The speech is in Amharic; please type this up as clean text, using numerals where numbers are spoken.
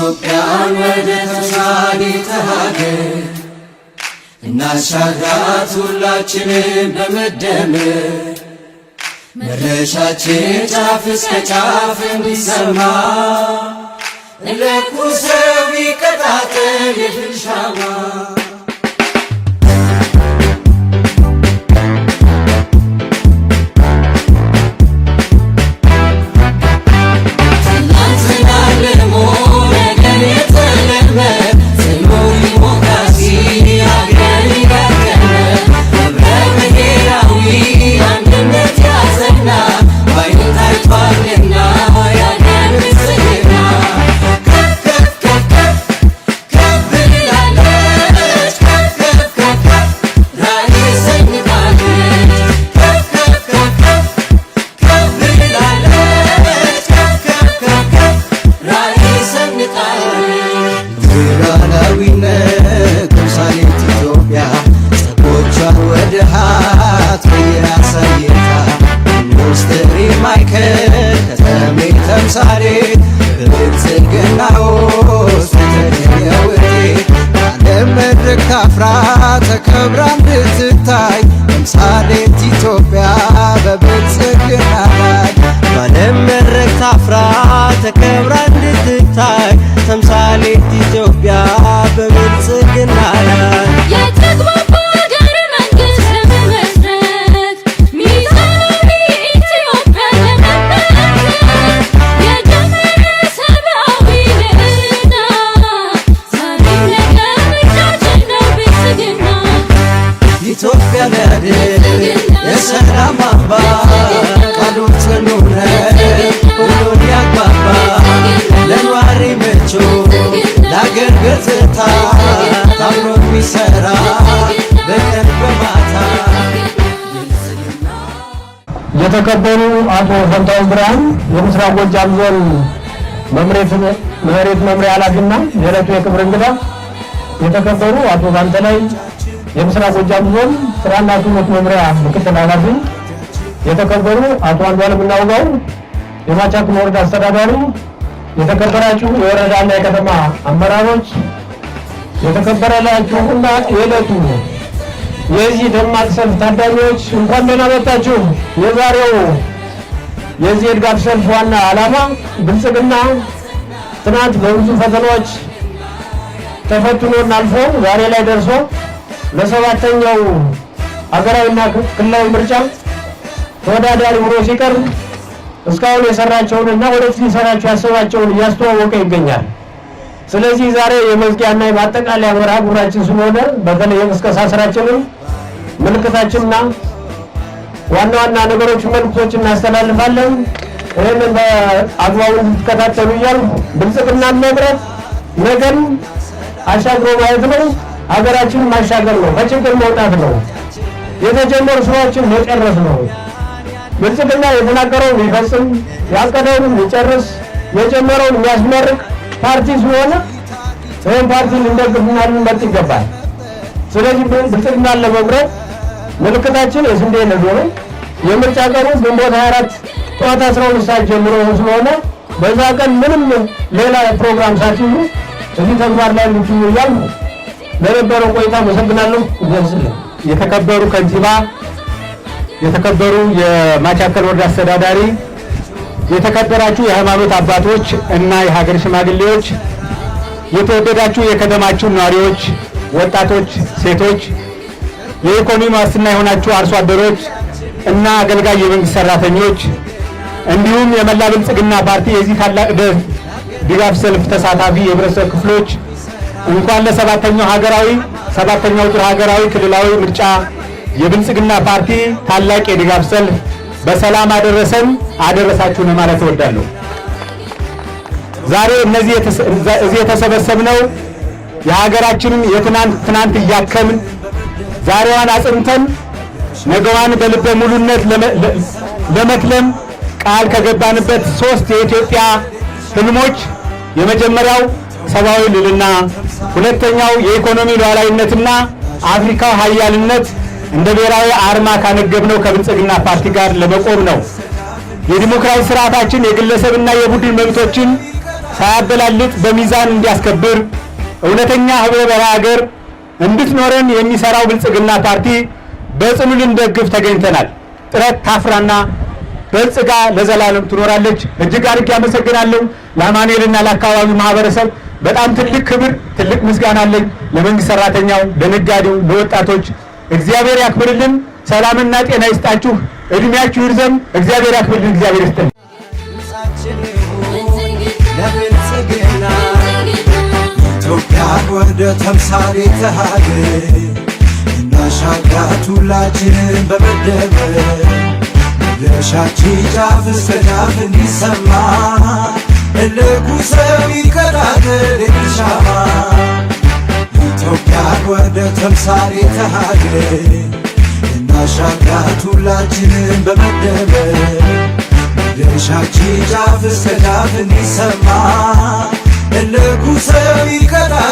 ኢትዮጵያን ወደ ተሻገረ ሀገር እናሻግራት ሁላችንም በመደመር መድረሻችን ጫፍ እስከ ጫፍ እንዲሰማ ለኩሰው ይቀጣጠል የድል ሻማ ካፍራ ተከብራ እንድትታይ ተምሳሌት ኢትዮጵያ በብልጽግና ላይ ባለም መድረክ ታፍራ ተከብራ እንድትታይ ተምሳሌት ኢትዮጵያ በብልጽግና ላይ ኢትዮጵያ ለድል የሰላም አምባ ቃሉ ጽኑ ነው ሁሉን ያግባባ ለነዋሪ ምቹ ለአገር ገጽታ ታምኖ የሚሠራ በቀን በማታ የተከበሩ አቶ ፈንታው ብርሃን የምስራቅ ጎጃም ዞን መሬት መምሪያ ኃላፊና የዕለቱ የክብር እንግዳ፣ የተከበሩ አቶ ባንተላይ የምስራቅ ጎጃም ዞን ስራና ክህሎት መምሪያ ምክትል ኃላፊ፣ የተከበሩ አቶ አንዷለም እናውጋው የማቻክል ወረዳ አስተዳዳሪ፣ የተከበራችሁ የወረዳና የከተማ አመራሮች፣ የተከበራችሁና የዕለቱ የዚህ ደማቅ ሰልፍ ታዳሚዎች እንኳን ደህና መጣችሁ። የዛሬው የዚህ የድጋፍ ሰልፍ ዋና ዓላማ ብልጽግና ትናንት በብዙ ፈተናዎች ተፈትኖና አልፎ ዛሬ ላይ ደርሶ ለሰባተኛው ሀገራዊና ክልላዊ ምርጫ ተወዳዳሪ ሆኖ ሲቀርብ እስካሁን የሰራቸውንና ወደፊት ሊሰራቸው ያሰባቸውን እያስተዋወቀ ይገኛል። ስለዚህ ዛሬ የመዝጊያና የማጠቃለያ መርሃ ግብራችን ስለሆነ በተለይ የቅስቀሳ ስራችንን ምልክታችንና ዋና ዋና ነገሮች መልክቶችን እናስተላልፋለን። ይህንን በአግባቡ እንድትከታተሉ እያልኩ ብልጽግናን መምረጥ ነገን አሻግሮ ማየት ነው። ሀገራችንን ማሻገር ነው። ከችግር መውጣት ነው። የተጀመሩ ስራዎችን መጨረስ ነው። ብልጽግና የተናገረውን ሊፈጽም ያቀደውን ሊጨርስ የጀመረውን የሚያስመርቅ ፓርቲ ስለሆነ ይህን ፓርቲ ልንደግፍና ልንመርጥ ይገባል። ስለዚህ ብልጽግናን ለመምረጥ ምልክታችን የስንዴ ነዶ ነው። የምርጫ ቀኑ ግንቦት 24 ጠዋት 12 ሰዓት ጀምሮ ስለሆነ በዛ ቀን ምንም ሌላ ፕሮግራም ሳትይዙ እዚህ ተግባር ላይ ልትውሉ እያሉ ለነበረው ቆይታ አመሰግናለሁ። የተከበሩ ከንቲባ፣ የተከበሩ የማቻከል ወረዳ አስተዳዳሪ፣ የተከበራችሁ የሃይማኖት አባቶች እና የሀገር ሽማግሌዎች፣ የተወደዳችሁ የከተማችሁ ነዋሪዎች፣ ወጣቶች፣ ሴቶች፣ የኢኮኖሚ ዋስትና የሆናችሁ አርሶ አደሮች እና አገልጋይ የመንግስት ሰራተኞች እንዲሁም የመላ ብልጽግና ፓርቲ የዚህ ታላቅ ድጋፍ ሰልፍ ተሳታፊ የህብረተሰብ ክፍሎች እንኳን ሰባተኛው ዙር ሀገራዊ ክልላዊ ምርጫ የብልጽግና ፓርቲ ታላቅ የድጋፍ ሰልፍ በሰላም አደረሳችሁ ማለት እወዳለሁ። ዛሬ እዚህ የተሰበሰብነው የሀገራችንን ትናንት እያከምን ዛሬዋን አጽንተን ነገዋን በልበ ሙሉነት ለመትለም ቃል ከገባንበት 3 የኢትዮጵያ ህልሞች የመጀመሪያው ሰብአዊ ልዕልና፣ ሁለተኛው የኢኮኖሚ ሉዓላዊነትና አፍሪካ ሀያልነት እንደ ብሔራዊ አርማ ካነገብነው ከብልጽግና ፓርቲ ጋር ለመቆም ነው። የዲሞክራሲ ስርዓታችን የግለሰብና የቡድን መብቶችን ሳያበላልጥ በሚዛን እንዲያስከብር እውነተኛ ህብረ ብሔራዊ ሀገር እንድትኖረን የሚሰራው ብልጽግና ፓርቲ በጽኑ ልንደግፍ ተገኝተናል። ጥረት ታፍራና በልጽጋ ለዘላለም ትኖራለች። እጅግ አድርጌ አመሰግናለሁ። ለአማኑኤልና ለአካባቢው ማህበረሰብ በጣም ትልቅ ክብር፣ ትልቅ ምስጋና አለኝ። ለመንግስት ሰራተኛው፣ ለነጋዴው፣ ለወጣቶች እግዚአብሔር ያክብርልን። ሰላምና ጤና ይስጣችሁ። እድሜያችሁ ይርዘም። እግዚአብሔር ያክብርልን። እግዚአብሔር ይስጥልን። ለብልጽግና ኢትዮጵያ ወደ ተምሳሌተ ሀገር እናሻግራት ሁላችንን በመደመር ድርሻችን ጫፍ እስከ ጫፍ እንዲሰማ እልቁ ሰው ይከታተል የሚሻማ ኢትዮጵያ ወደ ተምሳሌተ ሀገር እናሻግራት ሁላችንን በመደመር ድርሻችን ጫፍ እስከ ጫፍ እንዲሰማ እልቁ ሰው ይከታተል